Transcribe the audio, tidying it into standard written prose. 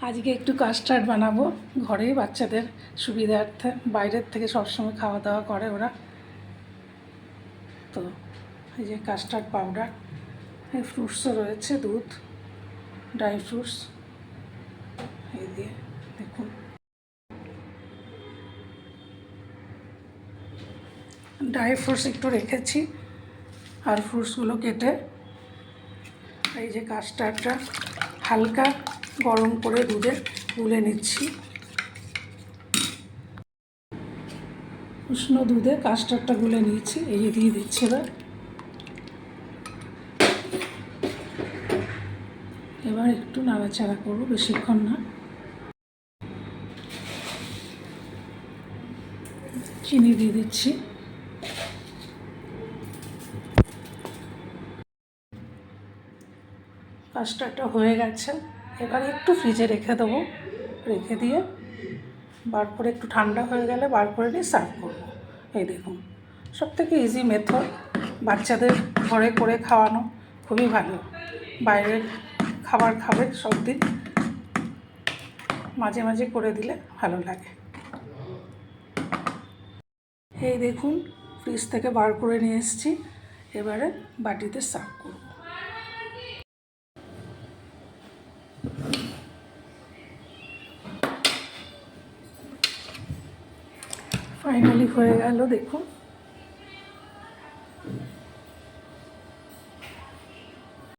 আজকে একটু কাস্টার্ড বানাবো ঘরেই বাচ্চাদের সুবিধার্থে, বাইরের থেকে সবসময় খাওয়া দাওয়া করে ওরা। তো এই যে কাস্টার্ড পাউডার, এই ফ্রুটসও রয়েছে, দুধ, ড্রাই ফ্রুটস, এই দিয়ে দেখুন ড্রাই ফ্রুটস একটু রেখেছি আর ফ্রুটসগুলো কেটে এই যে কাস্টার্ডটা হালকা গরম করে দুধে গুলে নিচ্ছি। উষ্ণ দুধে কাস্টার্ডটা গুলে নিয়েছি, এই যে দিয়ে দিচ্ছি। এবার একটু নাড়াচাড়া করবো, বেশিক্ষণ না। চিনি দিয়ে দিচ্ছি। কাস্টার্ডটা হয়ে গেছে, এবার একটু ফ্রিজে রেখে দেবো। রেখে দিয়ে বার করে একটু ঠান্ডা হয়ে গেলে বার করে নিয়ে সার্ভ করবো। এই দেখুন, সবথেকে ইজি মেথড, বাচ্চাদের ঘরে করে খাওয়ানো খুবই ভালো। বাইরের খাবার খাবে সব দিন, মাঝে মাঝে করে দিলে ভালো লাগে। এই দেখুন, ফ্রিজ থেকে বার করে নিয়ে এসেছি, এবারে বাটিতে সার্ভ করব। ফাইনালি হয়ে গেল, দেখুন।